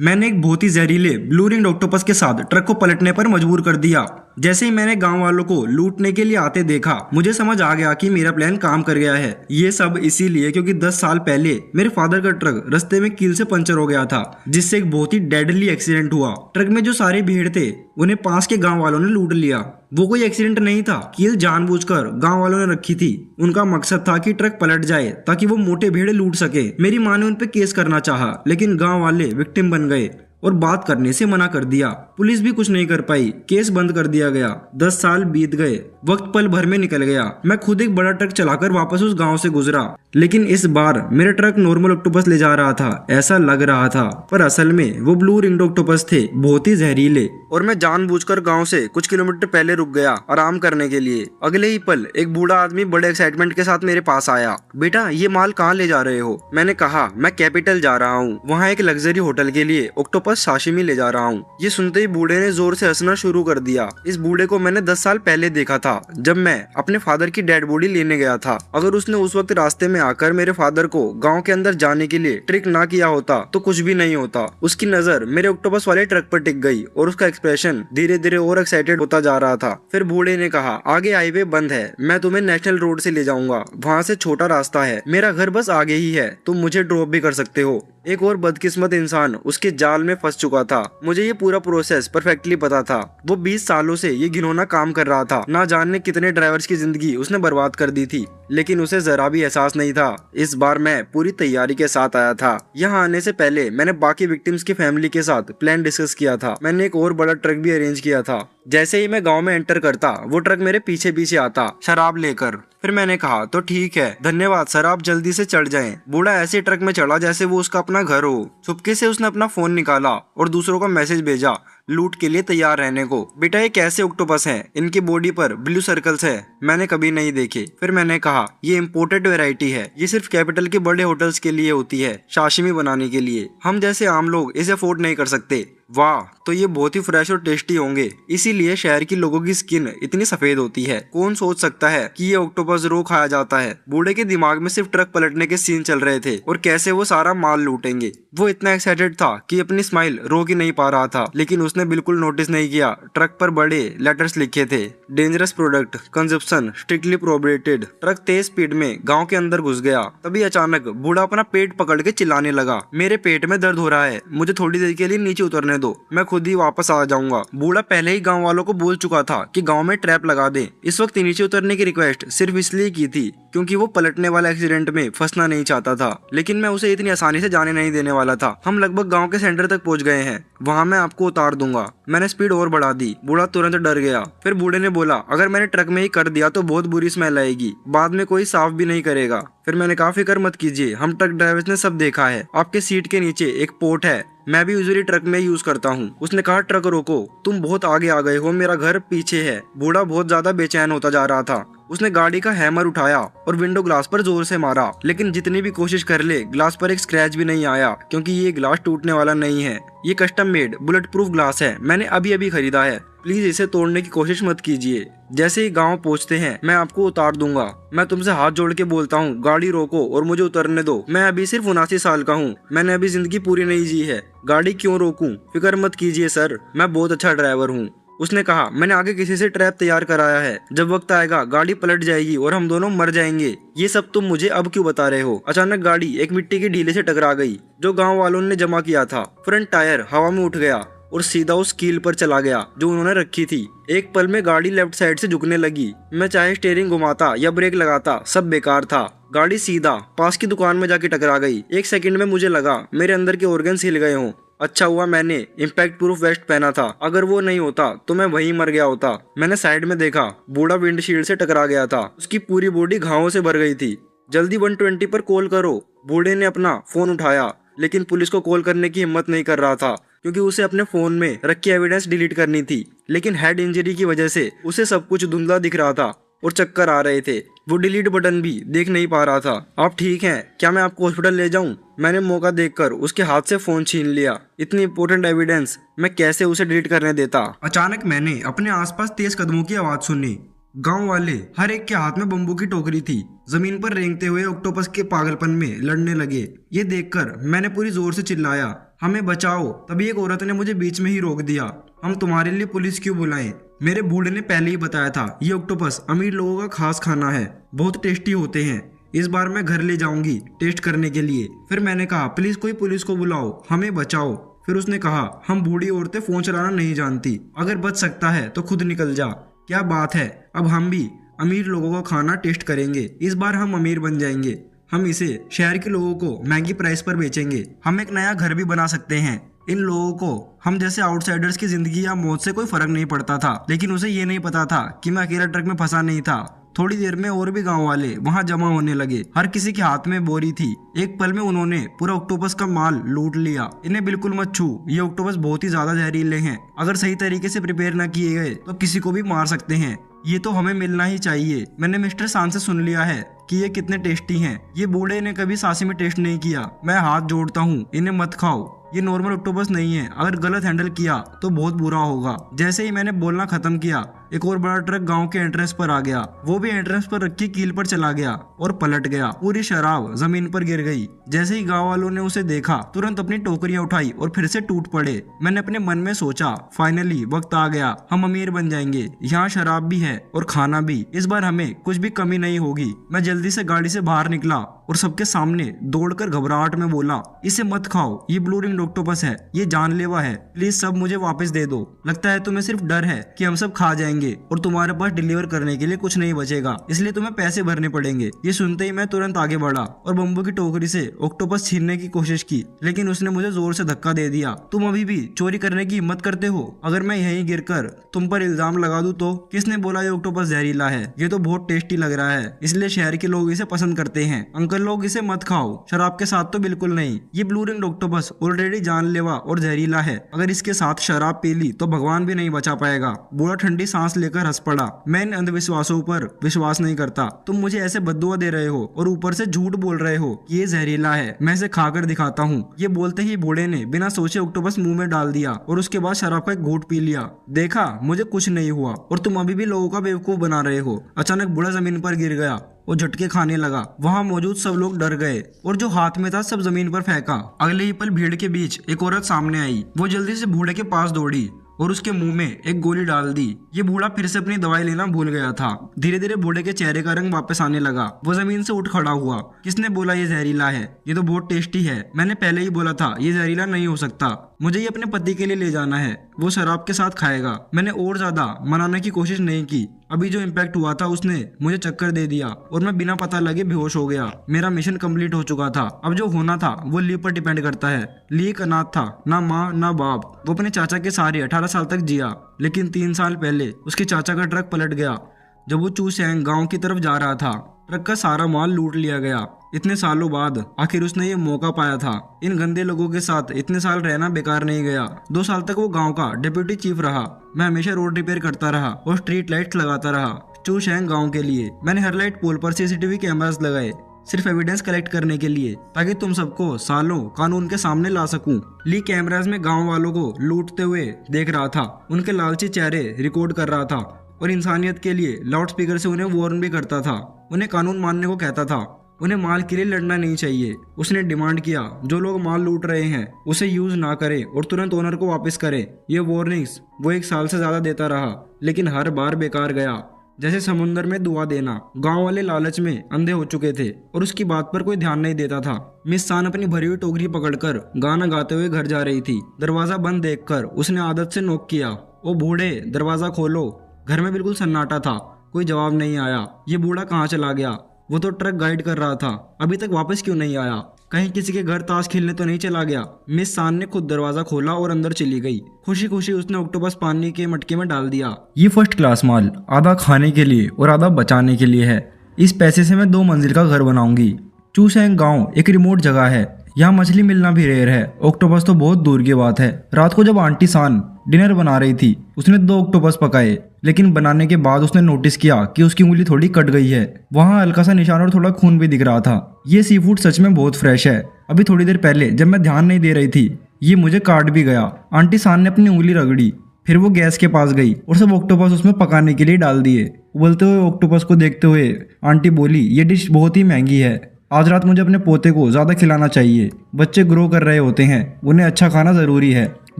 मैंने एक बहुत ही जहरीले ब्लू रिंग्ड ऑक्टोपस के साथ ट्रक को पलटने पर मजबूर कर दिया। जैसे ही मैंने गांव वालों को लूटने के लिए आते देखा, मुझे समझ आ गया कि मेरा प्लान काम कर गया है। ये सब इसीलिए क्योंकि 10 साल पहले मेरे फादर का ट्रक रास्ते में कील से पंचर हो गया था, जिससे एक बहुत ही डेडली एक्सीडेंट हुआ। ट्रक में जो सारे भीड़ थे उन्हें पास के गांव वालों ने लूट लिया। वो कोई एक्सीडेंट नहीं था, कील जानबूझकर गांव वालों ने रखी थी। उनका मकसद था कि ट्रक पलट जाए ताकि वो मोटे भेड़ लूट सके। मेरी माँ ने उन पे केस करना चाहा, लेकिन गांव वाले विक्टिम बन गए और बात करने से मना कर दिया। पुलिस भी कुछ नहीं कर पाई, केस बंद कर दिया गया। 10 साल बीत गए, वक्त पल भर में निकल गया। मैं खुद एक बड़ा ट्रक चलाकर वापस उस गांव से गुजरा, लेकिन इस बार मेरा ट्रक नॉर्मल ऑक्टोपस ले जा रहा था, ऐसा लग रहा था, पर असल में वो ब्लू रिंग्ड ऑक्टोपस थे, बहुत ही जहरीले। और मैं जानबूझकर गांव से कुछ किलोमीटर पहले रुक गया आराम करने के लिए। अगले ही पल एक बूढ़ा आदमी बड़े एक्साइटमेंट के साथ मेरे पास आया। बेटा, ये माल कहाँ ले जा रहे हो? मैंने कहा, मैं कैपिटल जा रहा हूँ, वहाँ एक लग्जरी होटल के लिए ऑक्टोपस साशिमी ले जा रहा हूँ। ये सुनते ही बूढ़े ने जोर से हंसना शुरू कर दिया। इस बूढ़े को मैंने 10 साल पहले देखा था, जब मैं अपने फादर की डेड बॉडी लेने गया था। अगर उसने उस वक्त रास्ते में आकर मेरे फादर को गांव के अंदर जाने के लिए ट्रिक ना किया होता तो कुछ भी नहीं होता। उसकी नजर मेरे ऑक्टोपस वाले ट्रक पर टिक गई और उसका एक्सप्रेशन धीरे धीरे और एक्साइटेड होता जा रहा था। फिर बूढ़े ने कहा, आगे हाईवे बंद है, मैं तुम्हें नेशनल रोड से ले जाऊंगा, वहाँ से छोटा रास्ता है, मेरा घर बस आगे ही है, तुम मुझे ड्रॉप भी कर सकते हो। एक और बदकिस्मत इंसान उसके जाल में फंस चुका था। मुझे ये पूरा प्रोसेस परफेक्टली पता था। वो 20 सालों से ये घिनौना काम कर रहा था। ना जाने कितने ड्राइवर्स की जिंदगी उसने बर्बाद कर दी थी, लेकिन उसे जरा भी एहसास नहीं था। इस बार मैं पूरी तैयारी के साथ आया था। यहाँ आने से पहले मैंने बाकी विक्टिम्स की फैमिली के साथ प्लान डिस्कस किया था। मैंने एक और बड़ा ट्रक भी अरेंज किया था। जैसे ही मैं गांव में एंटर करता, वो ट्रक मेरे पीछे पीछे आता, शराब लेकर। फिर मैंने कहा, तो ठीक है, धन्यवाद सर, आप जल्दी से चढ़ जाएं। बूढ़ा ऐसे ट्रक में चढ़ा जैसे वो उसका अपना घर हो। चुपके से उसने अपना फोन निकाला और दूसरों को मैसेज भेजा लूट के लिए तैयार रहने को। बेटा, ये कैसे ऑक्टोपस हैं? इनकी बॉडी पर ब्लू सर्कल्स है, मैंने कभी नहीं देखे। फिर मैंने कहा, ये इम्पोर्टेड वैरायटी है, ये सिर्फ कैपिटल के बड़े होटल्स के लिए होती है, साशिमी बनाने के लिए। हम जैसे आम लोग इसे अफोर्ड नहीं कर सकते। वाह, तो ये बहुत ही फ्रेश और टेस्टी होंगे, इसीलिए शहर की लोगों की स्किन इतनी सफेद होती है। कौन सोच सकता है कि ये ऑक्टोपस रो खाया जाता है? बूढ़े के दिमाग में सिर्फ ट्रक पलटने के सीन चल रहे थे और कैसे वो सारा माल लूटेंगे। वो इतना एक्साइटेड था कि अपनी स्माइल रोक ही नहीं पा रहा था, लेकिन उसने बिल्कुल नोटिस नहीं किया। ट्रक पर बड़े लेटर्स लिखे थे, dangerous product, consumption strictly prohibited. Truck तेज स्पीड में गाँव के अंदर घुस गया। तभी अचानक बूढ़ा अपना पेट पकड़ के चिल्लाने लगा, मेरे पेट में दर्द हो रहा है, मुझे थोड़ी देर के लिए नीचे उतरने दो, मैं खुद ही वापस आ जाऊंगा। बूढ़ा पहले ही गांव वालों को बोल चुका था कि गांव में ट्रैप लगा दे। इस वक्त नीचे उतरने की रिक्वेस्ट सिर्फ इसलिए की थी क्योंकि वो पलटने वाला एक्सीडेंट में फंसना नहीं चाहता था, लेकिन मैं उसे इतनी आसानी से जाने नहीं देने वाला था। हम लगभग गांव के सेंटर तक पहुंच गए हैं, वहां मैं आपको उतार दूंगा। मैंने स्पीड और बढ़ा दी। बूढ़ा तुरंत डर गया। फिर बूढ़े ने बोला, अगर मैंने ट्रक में ही कर दिया तो बहुत बुरी स्मेल आएगी, बाद में कोई साफ भी नहीं करेगा। फिर मैंने कहा, फिक्र मत कीजिए, हम ट्रक ड्राइवर्स ने सब देखा है, आपके सीट के नीचे एक पोर्ट है, मैं भी यूजुअली ट्रक में यूज करता हूँ। उसने कहा, ट्रक रोको, तुम बहुत आगे आ गए हो, मेरा घर पीछे है। बूढ़ा बहुत ज्यादा बेचैन होता जा रहा था। उसने गाड़ी का हैमर उठाया और विंडो ग्लास पर जोर से मारा, लेकिन जितनी भी कोशिश कर ले ग्लास पर एक स्क्रैच भी नहीं आया, क्योंकि ये ग्लास टूटने वाला नहीं है। ये custom made bullet proof glass है, मैंने अभी अभी खरीदा है, प्लीज इसे तोड़ने की कोशिश मत कीजिए। जैसे ही गांव पहुंचते हैं मैं आपको उतार दूंगा। मैं तुमसे हाथ जोड़ के बोलता हूँ, गाड़ी रोको और मुझे उतरने दो। मैं अभी सिर्फ 79 साल का हूँ, मैंने अभी जिंदगी पूरी नहीं जी है, गाड़ी क्यों रोकूं? फिक्र मत कीजिए सर, मैं बहुत अच्छा ड्राइवर हूँ। उसने कहा, मैंने आगे किसी से ट्रैप तैयार कराया है, जब वक्त आएगा गाड़ी पलट जाएगी और हम दोनों मर जाएंगे। ये सब तुम मुझे अब क्यों बता रहे हो? अचानक गाड़ी एक मिट्टी की ढीले से टकरा गई जो गांव वालों ने जमा किया था। फ्रंट टायर हवा में उठ गया और सीधा उस कील पर चला गया जो उन्होंने रखी थी। एक पल में गाड़ी लेफ्ट साइड से झुकने लगी। मैं चाहे स्टीयरिंग घुमाता या ब्रेक लगाता, सब बेकार था। गाड़ी सीधा पास की दुकान में जाके टकरा गई। एक सेकंड में मुझे लगा मेरे अंदर के ऑर्गन्स हिल गए हों। अच्छा हुआ मैंने इम्पैक्ट प्रूफ वेस्ट पहना था, अगर वो नहीं होता तो मैं वहीं मर गया होता। मैंने साइड में देखा, बूढ़ा विंडशील्ड से टकरा गया था, उसकी पूरी बॉडी घावों से भर गई थी। जल्दी 120 पर कॉल करो। बूढ़े ने अपना फोन उठाया, लेकिन पुलिस को कॉल करने की हिम्मत नहीं कर रहा था क्योंकि उसे अपने फोन में रखी एविडेंस डिलीट करनी थी। लेकिन हेड इंजरी की वजह से उसे सब कुछ धुंधला दिख रहा था और चक्कर आ रहे थे। वो डिलीट बटन भी देख नहीं पा रहा था। आप ठीक हैं? क्या मैं आपको हॉस्पिटल ले जाऊं? मैंने मौका देखकर उसके हाथ से फोन छीन लिया। इतनी इंपॉर्टेंट एविडेंस मैं कैसे उसे डिलीट करने देता? अचानक मैंने अपने आसपास तेज कदमों की आवाज सुनी। गांव वाले हर एक के हाथ में बम्बू की टोकरी थी, जमीन पर रेंगते हुए ऑक्टोपस के पागलपन में लड़ने लगे। ये देखकर मैंने पूरी जोर से चिल्लाया, हमें बचाओ। तभी एक औरत ने मुझे बीच में ही रोक दिया। हम तुम्हारे लिए पुलिस क्यों बुलाएं? मेरे बूढ़े ने पहले ही बताया था, ये ऑक्टोपस अमीर लोगों का खास खाना है, बहुत टेस्टी होते हैं। इस बार मैं घर ले जाऊंगी टेस्ट करने के लिए। फिर मैंने कहा, प्लीज कोई पुलिस को बुलाओ, हमें बचाओ। फिर उसने कहा, हम बूढ़ी औरतें फोन चलाना नहीं जानती, अगर बच सकता है तो खुद निकल जा। क्या बात है, अब हम भी अमीर लोगों का खाना टेस्ट करेंगे। इस बार हम अमीर बन जाएंगे। हम इसे शहर के लोगों को महंगी प्राइस पर बेचेंगे। हम एक नया घर भी बना सकते हैं। इन लोगों को हम जैसे आउटसाइडर्स की जिंदगी या मौत से कोई फर्क नहीं पड़ता था, लेकिन उसे ये नहीं पता था कि मैं अकेला ट्रक में फंसा नहीं था। थोड़ी देर में और भी गांव वाले वहां जमा होने लगे। हर किसी के हाथ में बोरी थी। एक पल में उन्होंने पूरा ऑक्टोपस का माल लूट लिया। इन्हें बिल्कुल मत छू, ये ऑक्टोपस बहुत ही ज्यादा जहरीले हैं। अगर सही तरीके से प्रिपेयर न किए गए तो किसी को भी मार सकते हैं। ये तो हमें मिलना ही चाहिए। मैंने मिस्टर सान से सुन लिया है कि ये कितने टेस्टी हैं। ये बूढ़े ने कभी सासी में टेस्ट नहीं किया। मैं हाथ जोड़ता हूँ, इन्हें मत खाओ। ये नॉर्मल ऑक्टोपस नहीं है, अगर गलत हैंडल किया तो बहुत बुरा होगा। जैसे ही मैंने बोलना खत्म किया, एक और बड़ा ट्रक गांव के एंट्रेंस पर आ गया। वो भी एंट्रेंस पर रखी कील पर चला गया और पलट गया। पूरी शराब जमीन पर गिर गई। जैसे ही गांव वालों ने उसे देखा, तुरंत अपनी टोकरियां उठाई और फिर से टूट पड़े। मैंने अपने मन में सोचा, फाइनली वक्त आ गया, हम अमीर बन जाएंगे। यहाँ शराब भी है और खाना भी। इस बार हमें कुछ भी कमी नहीं होगी। मैं जल्दी से गाड़ी से बाहर निकला और सबके सामने दौड़कर घबराहट में बोला, इसे मत खाओ, ये ब्लू रिंग्ड ऑक्टोपस है, ये जानलेवा है। प्लीज सब मुझे वापस दे दो। लगता है तुम्हें सिर्फ डर है कि हम सब खा जाएंगे और तुम्हारे पास डिलीवर करने के लिए कुछ नहीं बचेगा, इसलिए तुम्हें पैसे भरने पड़ेंगे। ये सुनते ही मैं तुरंत आगे बढ़ा और बम्बू की टोकरी से ऑक्टोपस छीनने की कोशिश की, लेकिन उसने मुझे जोर से धक्का दे दिया। तुम अभी भी चोरी करने की हिम्मत करते हो? अगर मैं यहीं गिरकर तुम पर इल्जाम लगा दूं तो? किसने बोला ये ऑक्टोपस जहरीला है? ये तो बहुत टेस्टी लग रहा है, इसलिए शहर के लोग इसे पसंद करते हैं। अंकल लोग, इसे मत खाओ, शराब के साथ तो बिल्कुल नहीं। ये ब्लू रिंग्ड ऑक्टोपस ऑलरेडी जानलेवा और जहरीला है। अगर इसके साथ शराब पी ली तो भगवान भी नहीं बचा पाएगा। बूढ़ा ठंडी सांस लेकर हंस पड़ा। मैं इन अंधविश्वासों पर विश्वास नहीं करता। तुम मुझे ऐसे बद्दुआ दे रहे हो और ऊपर से झूठ बोल रहे हो कि ये जहरीला है। मैं इसे खाकर दिखाता हूँ। ये बोलते ही बूढ़े ने बिना सोचे ऑक्टोपस मुंह में डाल दिया और उसके बाद शराब का एक घूंट पी लिया। देखा, मुझे कुछ नहीं हुआ और तुम अभी भी लोगों का बेवकूफ बना रहे हो। अचानक बूढ़ा जमीन पर गिर गया और झटके खाने लगा। वहां मौजूद सब लोग डर गए और जो हाथ में था सब जमीन पर फेंका। अगले ही पल भीड़ के बीच एक औरत सामने आई। वो जल्दी से बूढ़े के पास दौड़ी और उसके मुंह में एक गोली डाल दी। ये बूढ़ा फिर से अपनी दवाई लेना भूल गया था। धीरे धीरे बूढ़े के चेहरे का रंग वापस आने लगा। वो जमीन से उठ खड़ा हुआ। किसने बोला ये जहरीला है? ये तो बहुत टेस्टी है। मैंने पहले ही बोला था ये जहरीला नहीं हो सकता। मुझे ये अपने पति के लिए ले जाना है, वो शराब के साथ खाएगा। मैंने और ज्यादा मनाने की कोशिश नहीं की। अभी जो इम्पैक्ट हुआ था उसने मुझे चक्कर दे दिया और मैं बिना पता लगे बेहोश हो गया। मेरा मिशन कंप्लीट हो चुका था। अब जो होना था वो ली पर डिपेंड करता है। ली एक अनाथ था, ना माँ ना बाप। वो अपने चाचा के सहारे 18 साल तक जिया, लेकिन 3 साल पहले उसके चाचा का ट्रक पलट गया। जब वो चूसैंग गांव की तरफ जा रहा था, ट्रक का सारा माल लूट लिया गया। इतने सालों बाद आखिर उसने ये मौका पाया था। इन गंदे लोगों के साथ इतने साल रहना बेकार नहीं गया। 2 साल तक वो गांव का डिप्यूटी चीफ रहा। मैं हमेशा रोड रिपेयर करता रहा और स्ट्रीट लाइट्स लगाता रहा चूशैंग गांव के लिए। मैंने हर लाइट पोल पर सीसीटीवी कैमरास लगाए, सिर्फ एविडेंस कलेक्ट करने के लिए, ताकि तुम सबको सालों कानून के सामने ला सकूं। ली कैमरास में गांव वालों को लूटते हुए देख रहा था, उनके लालची चेहरे रिकॉर्ड कर रहा था और इंसानियत के लिए लाउड स्पीकर से उन्हें वार्न भी करता था। उन्हें कानून मानने को कहता था। उन्हें माल के लिए लड़ना नहीं चाहिए। उसने डिमांड किया जो लोग माल लूट रहे हैं उसे यूज ना करें और तुरंत ओनर को वापस करें। ये वार्निंग्स वो 1 साल से ज्यादा देता रहा, लेकिन हर बार बेकार गया, जैसे समुद्र में दुआ देना। गांव वाले लालच में अंधे हो चुके थे और उसकी बात पर कोई ध्यान नहीं देता था। मिस सान अपनी भरी हुई टोकरी पकड़कर गाना गाते हुए घर जा रही थी। दरवाजा बंद देखकर उसने आदत से नॉक किया। ओ बूढ़े, दरवाजा खोलो। घर में बिल्कुल सन्नाटा था, कोई जवाब नहीं आया। ये बूढ़ा कहाँ चला गया? वो तो ट्रक गाइड कर रहा था, अभी तक वापस क्यों नहीं आया? कहीं किसी के घर ताश खेलने तो नहीं चला गया? मिस सान ने खुद दरवाजा खोला और अंदर चली गई। खुशी खुशी उसने ऑक्टोपस पानी के मटके में डाल दिया। ये फर्स्ट क्लास माल आधा खाने के लिए और आधा बचाने के लिए है। इस पैसे से मैं 2 मंजिल का घर बनाऊंगी। चूसैंग गांव एक रिमोट जगह है, यहाँ मछली मिलना भी रेयर है। ऑक्टोपस तो बहुत दूर की बात है। रात को जब आंटी सान डिनर बना रही थी, उसने 2 ऑक्टोपस पकाए, लेकिन बनाने के बाद उसने नोटिस किया कि उसकी उंगली थोड़ी कट गई है। वहाँ हल्का सा निशान और थोड़ा खून भी दिख रहा था। ये सी फूड सच में बहुत फ्रेश है। अभी थोड़ी देर पहले जब मैं ध्यान नहीं दे रही थी, ये मुझे काट भी गया। आंटी सान ने अपनी उंगली रगड़ी, फिर वो गैस के पास गई और सब ऑक्टोपस उसमें पकाने के लिए डाल दिए। उबलते हुए ऑक्टोपस को देखते हुए आंटी बोली, ये डिश बहुत ही महंगी है। आज रात मुझे अपने पोते को ज़्यादा खिलाना चाहिए। बच्चे ग्रो कर रहे होते हैं, उन्हें अच्छा खाना ज़रूरी है।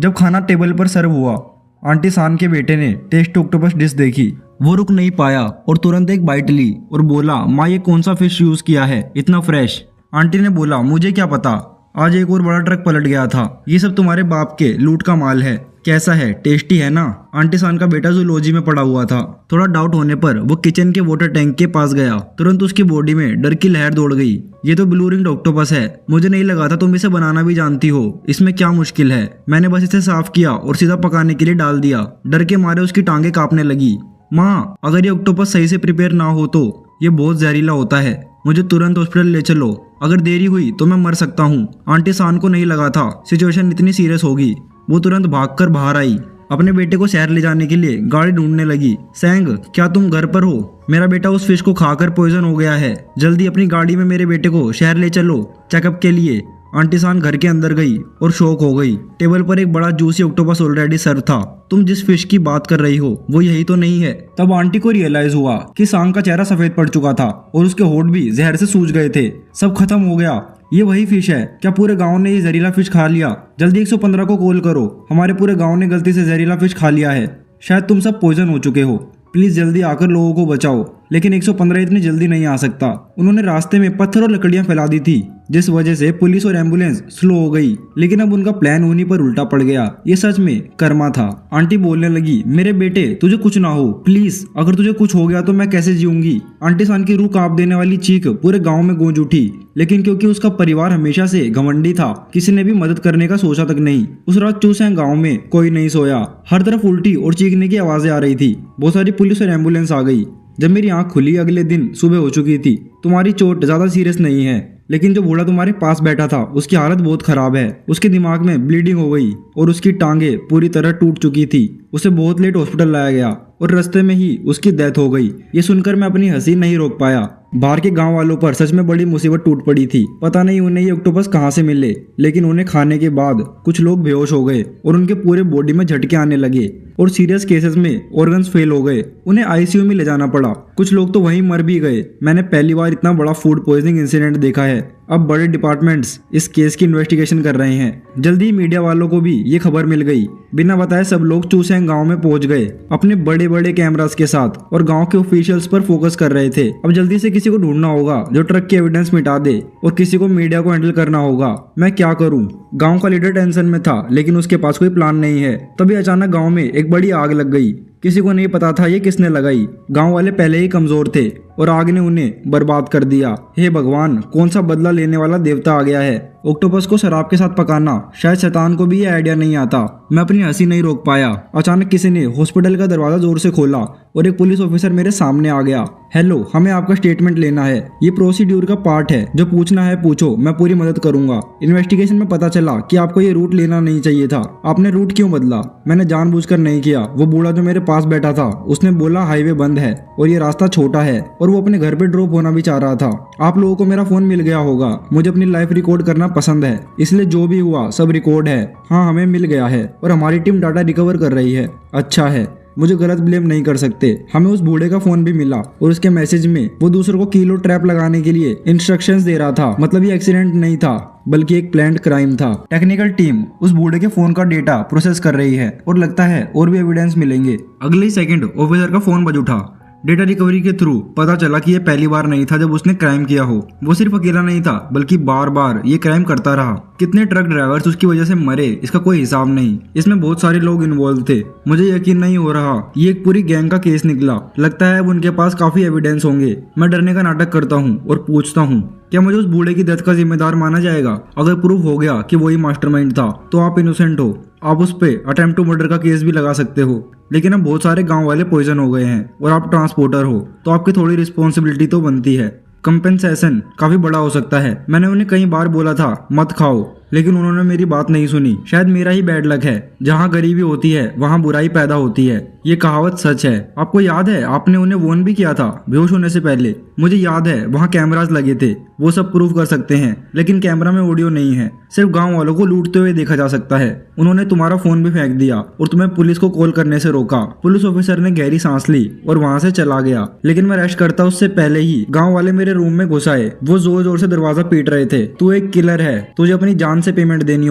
जब खाना टेबल पर सर्व हुआ, आंटी सान के बेटे ने टेस्ट ऑक्टोपस डिश देखी। वो रुक नहीं पाया और तुरंत एक बाइट ली और बोला, माँ ये कौन सा फिश यूज़ किया है, इतना फ्रेश। आंटी ने बोला, मुझे क्या पता, आज एक और बड़ा ट्रक पलट गया था। ये सब तुम्हारे बाप के लूट का माल है। कैसा है, टेस्टी है ना? आंटी सान का बेटा जूलॉजी में पड़ा हुआ था। थोड़ा डाउट होने पर वो किचन के वाटर टैंक के पास गया। तुरंत उसकी बॉडी में डर की लहर दौड़ गई। ये तो ब्लू रिंग्ड ऑक्टोपस है, मुझे नहीं लगा था तुम इसे बनाना भी जानती हो। इसमें क्या मुश्किल है, मैंने बस इसे साफ किया और सीधा पकाने के लिए डाल दिया। डर के मारे उसकी टांगे कांपने लगी। माँ, अगर ये ऑक्टोपस सही से प्रिपेयर ना हो तो ये बहुत जहरीला होता है, मुझे तुरंत हॉस्पिटल ले चलो, अगर देरी हुई तो मैं मर सकता हूँ। आंटी सान को नहीं लगा था सिचुएशन इतनी सीरियस होगी। वो तुरंत भागकर बाहर आई, अपने बेटे को शहर ले जाने के लिए गाड़ी ढूंढने लगी। सैंग, क्या तुम घर पर हो? मेरा बेटा उस फिश को खाकर पॉइजन हो गया है, जल्दी अपनी गाड़ी में मेरे बेटे को शहर ले चलो चेकअप के लिए। आंटी सान घर के अंदर गई और शॉक हो गई। टेबल पर एक बड़ा जूसी ऑक्टोपस ऑलरेडी सर्व था। तुम जिस फिश की बात कर रही हो वो यही तो नहीं है? तब आंटी को रियलाइज हुआ कि सांग का चेहरा सफेद पड़ चुका था और उसके होंठ भी जहर से सूज गए थे। सब खत्म हो गया। ये वही फिश है क्या? पूरे गांव ने ये जहरीला फिश खा लिया? जल्दी 115 को कॉल करो, हमारे पूरे गांव ने गलती से जहरीला फिश खा लिया है। शायद तुम सब पॉइजन हो चुके हो, प्लीज जल्दी आकर लोगों को बचाओ। लेकिन 115 इतनी जल्दी नहीं आ सकता। उन्होंने रास्ते में पत्थर और लकड़ियां फैला दी थी, जिस वजह से पुलिस और एम्बुलेंस स्लो हो गई। लेकिन अब उनका प्लान उन्हीं पर उल्टा पड़ गया। ये सच में कर्मा था। आंटी बोलने लगी, मेरे बेटे तुझे कुछ ना हो, प्लीज, अगर तुझे कुछ हो गया तो मैं कैसे जीऊंगी? आंटी सान की रूह कांप देने वाली चीख पूरे गाँव में गूंज उठी। लेकिन क्योंकि उसका परिवार हमेशा से घमंडी था, किसी ने भी मदद करने का सोचा तक नहीं। उस रात चूसैंग गाँव में कोई नहीं सोया। हर तरफ उल्टी और चीखने की आवाजें आ रही थी। बहुत सारी पुलिस और एम्बुलेंस आ गई। जब मेरी आंख खुली अगले दिन सुबह हो चुकी थी। तुम्हारी चोट ज्यादा सीरियस नहीं है, लेकिन जो बूढ़ा तुम्हारे पास बैठा था उसकी हालत बहुत खराब है। उसके दिमाग में ब्लीडिंग हो गई और उसकी टांगे पूरी तरह टूट चुकी थी। उसे बहुत लेट हॉस्पिटल लाया गया और रास्ते में ही उसकी डेथ हो गई। ये सुनकर मैं अपनी हंसी नहीं रोक पाया। बाहर के गांव वालों पर सच में बड़ी मुसीबत टूट पड़ी थी। पता नहीं उन्हें ये ऑक्टोपस कहां से मिले, लेकिन उन्हें खाने के बाद कुछ लोग बेहोश हो गए और उनके पूरे बॉडी में झटके आने लगे और सीरियस केसेस में ऑर्गन्स फेल हो गए। उन्हें आईसीयू में ले जाना पड़ा। कुछ लोग तो वहीं मर भी गए। मैंने पहली बार इतना बड़ा फूड पॉइजनिंग इंसिडेंट देखा है। अब बड़े डिपार्टमेंट्स इस केस की इन्वेस्टिगेशन कर रहे हैं। जल्दी ही मीडिया वालों को भी ये खबर मिल गई। बिना बताए सब लोग चूसैंग गांव में पहुंच गए अपने बड़े बड़े कैमरास के साथ और गांव के ऑफिशियल्स पर फोकस कर रहे थे। अब जल्दी से किसी को ढूंढना होगा जो ट्रक की एविडेंस मिटा दे और किसी को मीडिया को हैंडल करना होगा। मैं क्या करूं? गांव का लीडर टेंशन में था, लेकिन उसके पास कोई प्लान नहीं है। तभी अचानक गांव में एक बड़ी आग लग गई। किसी को नहीं पता था ये किसने लगाई। गांव वाले पहले ही कमजोर थे और आग ने उन्हें बर्बाद कर दिया। हे भगवान, कौन सा बदला लेने वाला देवता आ गया है। ऑक्टोपस को शराब के साथ पकाना, शायद शैतान को भी ये आइडिया नहीं आता। मैं अपनी हंसी नहीं रोक पाया। अचानक किसी ने हॉस्पिटल का दरवाजा जोर से खोला और एक पुलिस ऑफिसर मेरे सामने आ गया। हेलो, हमें आपका स्टेटमेंट लेना है। ये प्रोसीड्यूर का पार्ट है, जो पूछना है पूछो, मैं पूरी मदद करूंगा। इन्वेस्टिगेशन में पता चला कि आपको ये रूट लेना नहीं चाहिए था। आपने रूट क्यों बदला? मैंने जानबूझकर नहीं किया। वो बूढ़ा जो मेरे पास बैठा था उसने बोला हाईवे बंद है और ये रास्ता छोटा है और वो अपने घर पे ड्रॉप होना भी चाह रहा था। आप लोगों को मेरा फोन मिल गया होगा। मुझे अपनी लाइफ रिकॉर्ड करना पसंद है, इसलिए जो भी हुआ सब रिकॉर्ड है। हाँ, हमें मिल गया है और हमारी टीम डाटा रिकवर कर रही है। अच्छा है, मुझे गलत ब्लेम नहीं कर सकते। हमें उस बूढ़े का फोन भी मिला और उसके मैसेज में वो दूसरों को किलो ट्रैप लगाने के लिए इंस्ट्रक्शंस दे रहा था। मतलब ये एक्सीडेंट नहीं था बल्कि एक प्लान्ड क्राइम था। टेक्निकल टीम उस बूढ़े के फोन का डेटा प्रोसेस कर रही है और लगता है और भी एविडेंस मिलेंगे। अगले ही सेकंड ऑफिसर का फोन बज उठा। डेटा रिकवरी के थ्रू पता चला कि यह पहली बार नहीं था जब उसने क्राइम किया हो। वो सिर्फ अकेला नहीं था बल्कि बार बार ये क्राइम करता रहा। कितने ट्रक ड्राइवर्स उसकी वजह से मरे इसका कोई हिसाब नहीं। इसमें बहुत सारे लोग इन्वॉल्व थे। मुझे यकीन नहीं हो रहा, ये एक पूरी गैंग का केस निकला। लगता है अब उनके पास काफी एविडेंस होंगे। मैं डरने का नाटक करता हूँ और पूछता हूँ, क्या मुझे उस बूढ़े की डेथ का जिम्मेदार माना जाएगा? अगर प्रूफ हो गया कि वही मास्टरमाइंड था तो आप इनोसेंट हो। आप उस पे अटेम्प्ट टू मर्डर का केस भी लगा सकते हो। लेकिन अब बहुत सारे गांव वाले पॉइजन हो गए हैं और आप ट्रांसपोर्टर हो तो आपकी थोड़ी रिस्पॉन्सिबिलिटी तो बनती है। कंपेंसेशन काफी बड़ा हो सकता है। मैंने उन्हें कई बार बोला था मत खाओ, लेकिन उन्होंने मेरी बात नहीं सुनी। शायद मेरा ही बैड लक है। जहाँ गरीबी होती है वहाँ बुराई पैदा होती है। ये कहावत सच है। आपको याद है आपने उन्हें वॉर्न भी किया था बेहोश होने से पहले। मुझे याद है वहाँ कैमरास लगे थे, वो सब प्रूव कर सकते हैं, लेकिन कैमरा में ऑडियो नहीं है। सिर्फ गांव वालों को लूटते हुए देखा जा सकता है। उन्होंने तुम्हारा फोन भी फेंक दिया और तुम्हें पुलिस को कॉल करने से रोका। पुलिस ऑफिसर ने गहरी सांस ली और वहां से चला गया, लेकिन मैं रेस्ट करता उससे पहले ही गांव वाले मेरे रूम में घुस आए। वो जोर जोर से दरवाजा पीट रहे थे। तू एक किलर है, तुझे अपनी जान से पेमेंट देनी